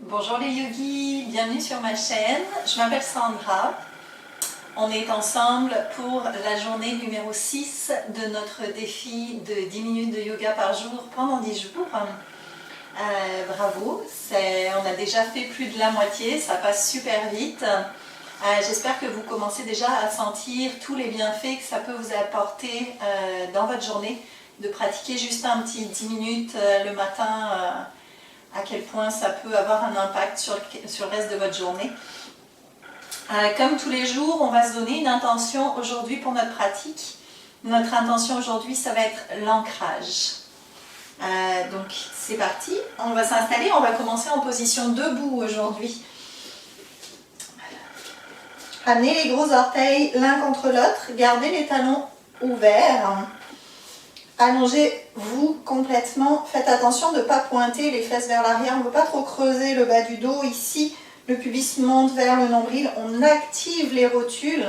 Bonjour les yogis, bienvenue sur ma chaîne. Je m'appelle Sandra. On est ensemble pour la journée numéro 6 de notre défi de 10 minutes de yoga par jour pendant 10 jours. Bravo, on a déjà fait plus de la moitié, ça passe super vite. J'espère que vous commencez déjà à sentir tous les bienfaits que ça peut vous apporter dans votre journée, de pratiquer juste un petit 10 minutes le matin, à quel point ça peut avoir un impact sur le reste de votre journée. Comme tous les jours, on va se donner une intention aujourd'hui pour notre pratique. Notre intention aujourd'hui, ça va être l'ancrage. Donc c'est parti, on va s'installer, on va commencer en position debout aujourd'hui. Amenez les gros orteils l'un contre l'autre, gardez les talons ouverts. Allongez-vous complètement, faites attention de ne pas pointer les fesses vers l'arrière, on ne veut pas trop creuser le bas du dos. Ici, le pubis monte vers le nombril, on active les rotules.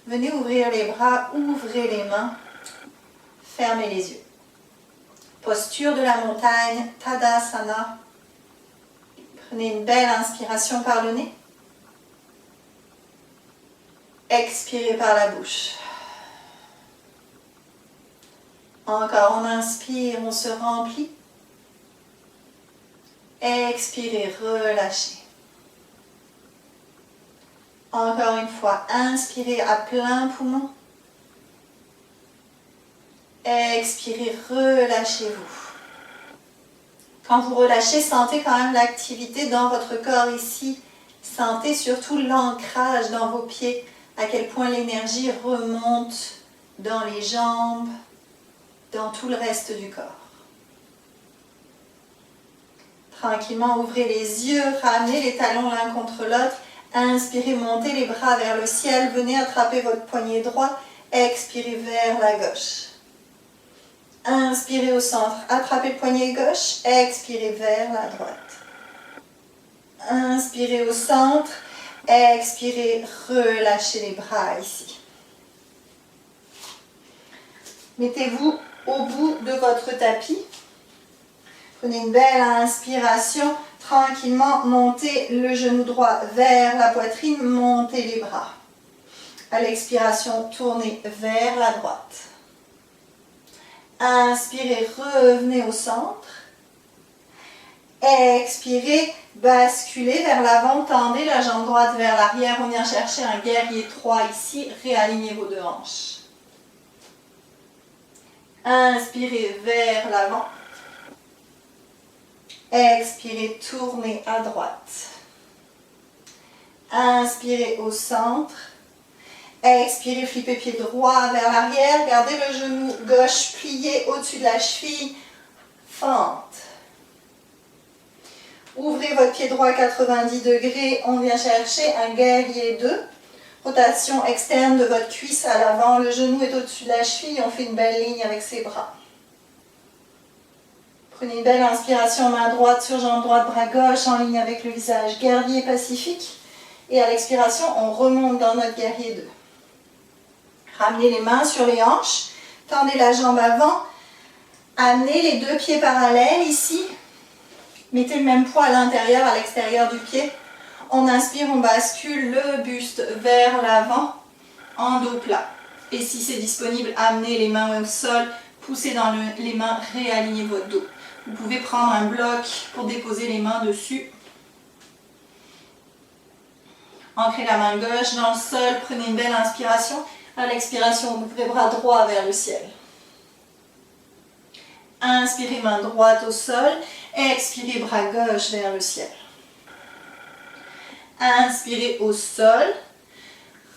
Venez ouvrir les bras, ouvrez les mains, fermez les yeux. Posture de la montagne, Tadasana. Prenez une belle inspiration par le nez. Expirez par la bouche. Encore, on inspire, on se remplit. Expirez, relâchez. Encore une fois, inspirez à plein poumon. Expirez, relâchez-vous. Quand vous relâchez, sentez quand même l'activité dans votre corps ici. Sentez surtout l'ancrage dans vos pieds, à quel point l'énergie remonte dans les jambes, dans tout le reste du corps. Tranquillement, ouvrez les yeux, ramenez les talons l'un contre l'autre. Inspirez, montez les bras vers le ciel. Venez attraper votre poignet droit. Expirez vers la gauche. Inspirez au centre, attrapez le poignet gauche. Expirez vers la droite. Inspirez au centre. Expirez, relâchez les bras ici. Mettez-vous au bout de votre tapis. Prenez une belle inspiration. Tranquillement, montez le genou droit vers la poitrine, montez les bras. À l'expiration, tournez vers la droite. Inspirez, revenez au centre. Expirez, basculez vers l'avant, tendez la jambe droite vers l'arrière. On vient chercher un guerrier 3 ici. Réalignez vos deux hanches. Inspirez vers l'avant. Expirez, tournez à droite. Inspirez au centre. Expirez, flippez pied droit vers l'arrière. Gardez le genou gauche plié au-dessus de la cheville. Fente. Ouvrez votre pied droit à 90 degrés. On vient chercher un guerrier 2. Rotation externe de votre cuisse à l'avant. Le genou est au-dessus de la cheville. On fait une belle ligne avec ses bras. Prenez une belle inspiration, main droite sur jambe droite, bras gauche en ligne avec le visage, guerrier pacifique. Et à l'expiration, on remonte dans notre guerrier 2. Ramenez les mains sur les hanches, tendez la jambe avant, amenez les deux pieds parallèles ici. Mettez le même poids à l'intérieur, à l'extérieur du pied. On inspire, on bascule le buste vers l'avant en dos plat. Et si c'est disponible, amenez les mains au sol, poussez dans les mains, réalignez votre dos. Vous pouvez prendre un bloc pour déposer les mains dessus. Ancrez la main gauche dans le sol, prenez une belle inspiration. À l'expiration, ouvrez bras droit vers le ciel. Inspirez, main droite au sol. Expirez, bras gauche vers le ciel. Inspirez au sol.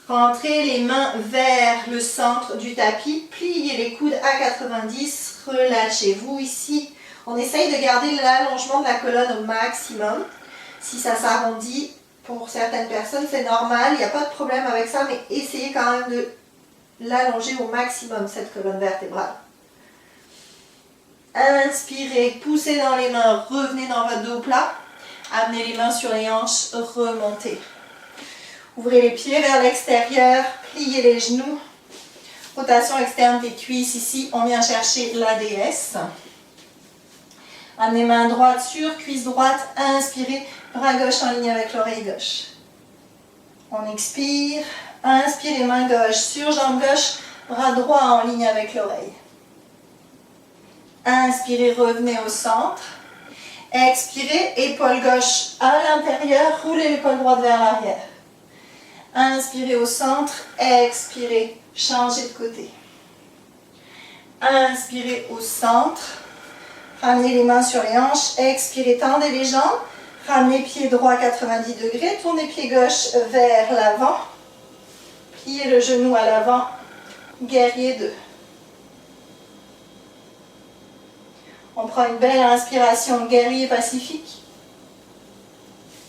Rentrez les mains vers le centre du tapis. Pliez les coudes à 90. Relâchez-vous ici. On essaye de garder l'allongement de la colonne au maximum. Si ça s'arrondit, pour certaines personnes, c'est normal. Il n'y a pas de problème avec ça, mais essayez quand même de l'allonger au maximum, cette colonne vertébrale. Inspirez, poussez dans les mains, revenez dans votre dos plat. Amenez les mains sur les hanches, remontez. Ouvrez les pieds vers l'extérieur, pliez les genoux. Rotation externe des cuisses ici, on vient chercher la déesse. Amenez main droite sur cuisse droite. Inspirez, bras gauche en ligne avec l'oreille gauche. On expire. Inspirez, main gauche sur jambe gauche. Bras droit en ligne avec l'oreille. Inspirez, revenez au centre. Expirez, épaule gauche à l'intérieur. Roulez l'épaule droite vers l'arrière. Inspirez au centre. Expirez, changez de côté. Inspirez au centre. Ramenez les mains sur les hanches. Expirez, tendez les jambes. Ramenez pied droit 90 degrés. Tournez pied gauche vers l'avant. Pliez le genou à l'avant. Guerrier 2. On prend une belle inspiration, guerrier pacifique.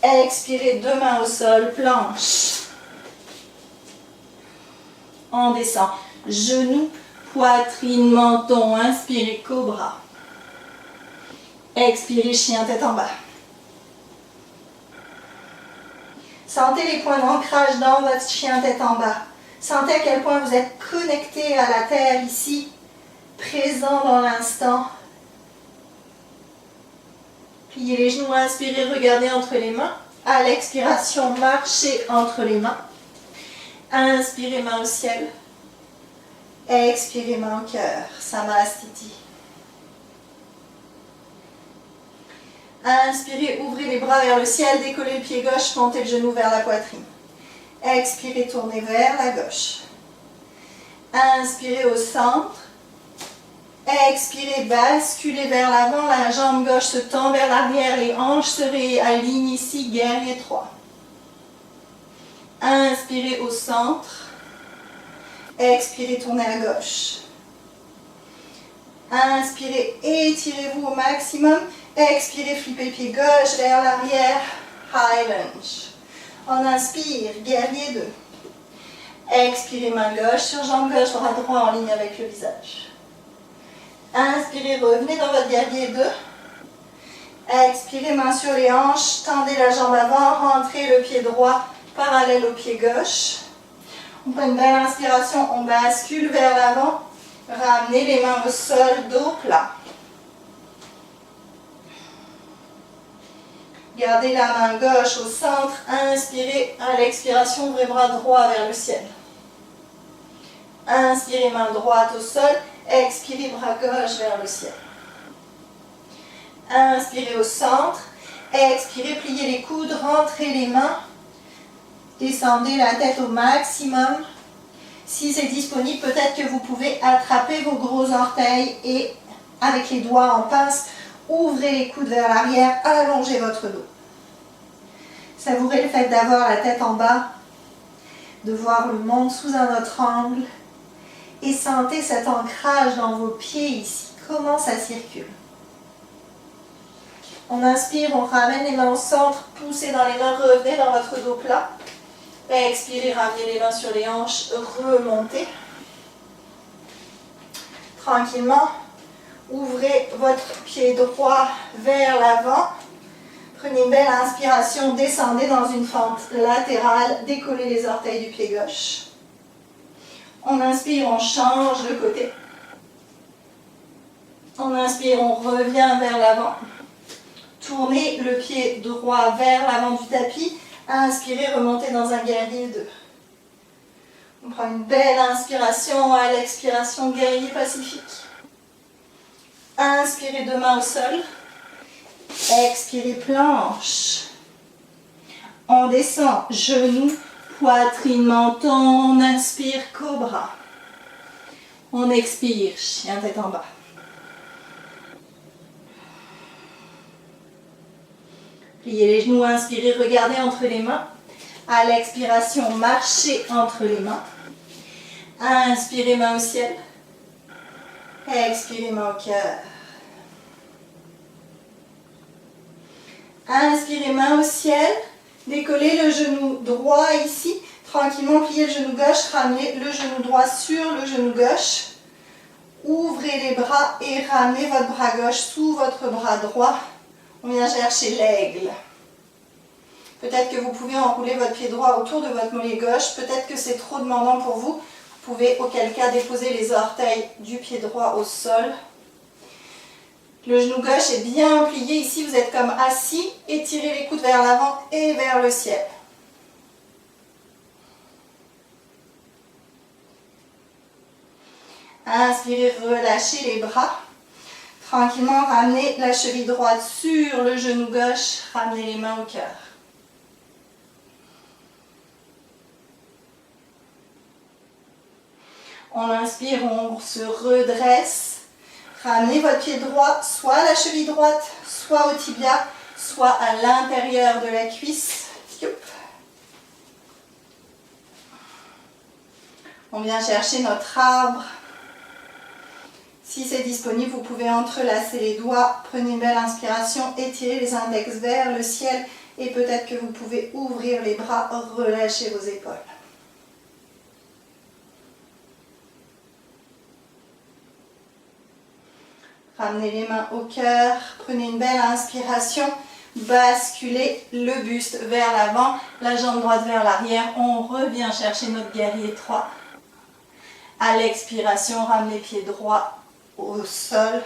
Expirez, deux mains au sol, planche. On descend. Genoux, poitrine, menton. Inspirez, cobra. Expirez, chien, tête en bas. Sentez les points d'ancrage dans votre chien, tête en bas. Sentez à quel point vous êtes connecté à la terre ici, présent dans l'instant. Pliez les genoux, inspirez, regardez entre les mains. À l'expiration, marchez entre les mains. Inspirez, main au ciel. Expirez, main au cœur. Samastiti. Inspirez, ouvrez les bras vers le ciel, décollez le pied gauche, montez le genou vers la poitrine. Expirez, tournez vers la gauche. Inspirez au centre. Expirez, basculez vers l'avant, la jambe gauche se tend vers l'arrière, les hanches se réalignent ici, guerrier 3. Inspirez au centre. Expirez, tournez à gauche. Inspirez, étirez-vous au maximum. Expirez, flippez pied gauche vers l'arrière, high lunge. On inspire, guerrier 2. Expirez, main gauche sur jambe gauche, bras droit en ligne avec le visage. Inspirez, revenez dans votre guerrier 2. Expirez, main sur les hanches, tendez la jambe avant, rentrez le pied droit parallèle au pied gauche. On prend une belle inspiration, on bascule vers l'avant. Ramenez les mains au sol, dos plat. Gardez la main gauche au centre, inspirez, à l'expiration, ouvrez bras droit vers le ciel. Inspirez, main droite au sol, expirez, bras gauche vers le ciel. Inspirez au centre, expirez, pliez les coudes, rentrez les mains, descendez la tête au maximum. Si c'est disponible, peut-être que vous pouvez attraper vos gros orteils et avec les doigts en pince, ouvrez les coudes vers l'arrière, allongez votre dos. Savourez le fait d'avoir la tête en bas, de voir le monde sous un autre angle et sentez cet ancrage dans vos pieds ici. Comment ça circule? On inspire, on ramène les mains au centre, poussez dans les mains, revenez dans votre dos plat. Expirez, ramenez les mains sur les hanches, remontez. Tranquillement, ouvrez votre pied droit vers l'avant. Prenez une belle inspiration, descendez dans une fente latérale, décollez les orteils du pied gauche. On inspire, on change de côté. On inspire, on revient vers l'avant. Tournez le pied droit vers l'avant du tapis. Inspirez, remontez dans un guerrier 2. On prend une belle inspiration, à l'expiration, guerrier pacifique. Inspirez, deux mains au sol. Expirez, planche. On descend, genoux, poitrine, menton. On inspire, cobra. On expire, chien tête en bas. Pliez les genoux, inspirez, regardez entre les mains. À l'expiration, marchez entre les mains. Inspirez, main au ciel. Expirez, main au cœur. Inspirez, main au ciel. Décollez le genou droit ici. Tranquillement, pliez le genou gauche. Ramenez le genou droit sur le genou gauche. Ouvrez les bras et ramenez votre bras gauche sous votre bras droit. On vient chercher l'aigle. Peut-être que vous pouvez enrouler votre pied droit autour de votre mollet gauche. Peut-être que c'est trop demandant pour vous. Vous pouvez auquel cas déposer les orteils du pied droit au sol. Le genou gauche est bien plié. Ici, vous êtes comme assis. Étirez les coudes vers l'avant et vers le ciel. Inspirez, relâchez les bras. Tranquillement, ramenez la cheville droite sur le genou gauche. Ramenez les mains au cœur. On inspire, on se redresse. Ramenez votre pied droit, soit à la cheville droite, soit au tibia, soit à l'intérieur de la cuisse. On vient chercher notre arbre. Si c'est disponible, vous pouvez entrelacer les doigts. Prenez une belle inspiration, étirez les index vers le ciel et peut-être que vous pouvez ouvrir les bras, relâcher vos épaules. Ramenez les mains au cœur, prenez une belle inspiration, basculez le buste vers l'avant, la jambe droite vers l'arrière. On revient chercher notre guerrier 3. À l'expiration, ramenez pied droit au sol.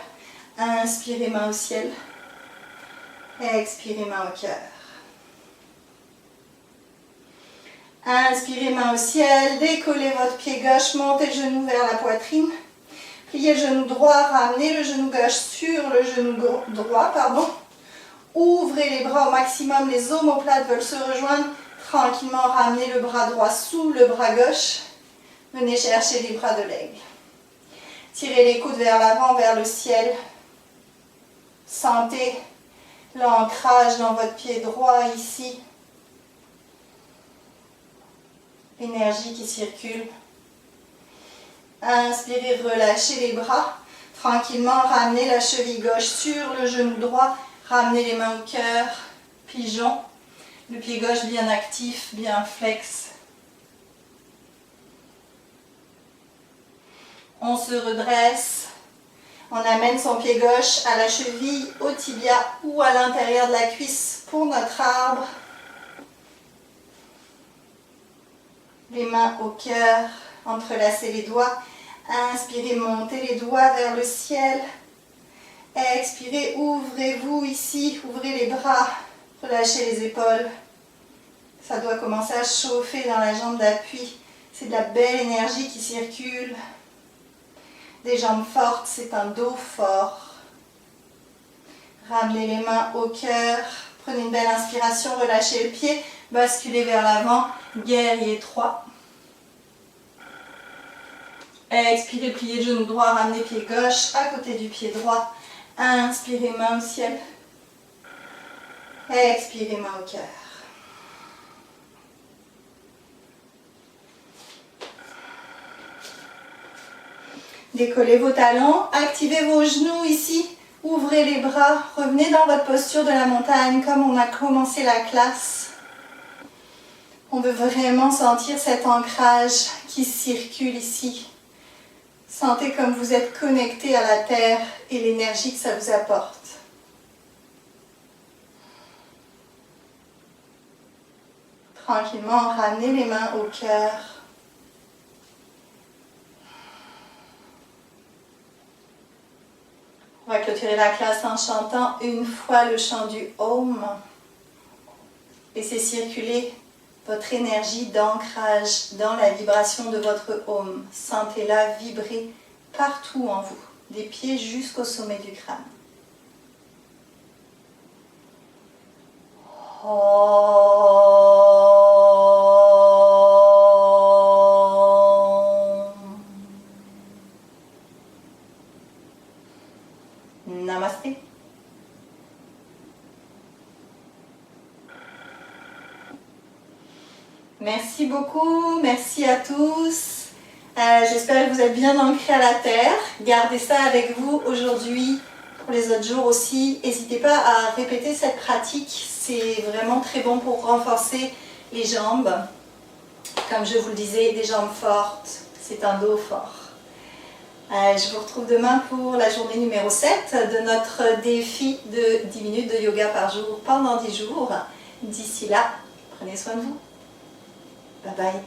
Inspirez, main au ciel. Expirez, main au cœur. Inspirez, main au ciel. Décollez votre pied gauche, montez le genou vers la poitrine. Pliez le genou droit, ramenez le genou gauche sur le genou droit. Ouvrez les bras au maximum, les omoplates veulent se rejoindre. Tranquillement, ramenez le bras droit sous le bras gauche. Venez chercher les bras de l'aigle. Tirez les coudes vers l'avant, vers le ciel. Sentez l'ancrage dans votre pied droit ici. L'énergie qui circule. Inspirez, relâchez les bras. Tranquillement, ramenez la cheville gauche sur le genou droit. Ramenez les mains au cœur. Pigeon. Le pied gauche bien actif, bien flex. On se redresse. On amène son pied gauche à la cheville, au tibia ou à l'intérieur de la cuisse pour notre arbre. Les mains au cœur. Entrelacez les doigts. Inspirez, montez les doigts vers le ciel. Expirez, ouvrez-vous ici, ouvrez les bras, relâchez les épaules. Ça doit commencer à chauffer dans la jambe d'appui. C'est de la belle énergie qui circule. Des jambes fortes, c'est un dos fort. Ramenez les mains au cœur. Prenez une belle inspiration, relâchez le pied. Basculez vers l'avant, guerrier 3. Expirez, pliez le genou droit, ramenez pied gauche à côté du pied droit. Inspirez, main au ciel. Expirez, main au cœur. Décollez vos talons, activez vos genoux ici. Ouvrez les bras, revenez dans votre posture de la montagne comme on a commencé la classe. On veut vraiment sentir cet ancrage qui circule ici. Sentez comme vous êtes connecté à la terre et l'énergie que ça vous apporte. Tranquillement, ramenez les mains au cœur. On va clôturer la classe en chantant une fois le chant du Om. Laissez circuler votre énergie d'ancrage dans la vibration de votre Om. Sentez-la vibrer partout en vous, des pieds jusqu'au sommet du crâne. Namasté. Merci beaucoup, merci à tous. J'espère que vous êtes bien ancrés à la terre. Gardez ça avec vous aujourd'hui, pour les autres jours aussi. N'hésitez pas à répéter cette pratique, c'est vraiment très bon pour renforcer les jambes. Comme je vous le disais, des jambes fortes, c'est un dos fort. Je vous retrouve demain pour la journée numéro 7 de notre défi de 10 minutes de yoga par jour pendant 10 jours. D'ici là, prenez soin de vous. Bye bye.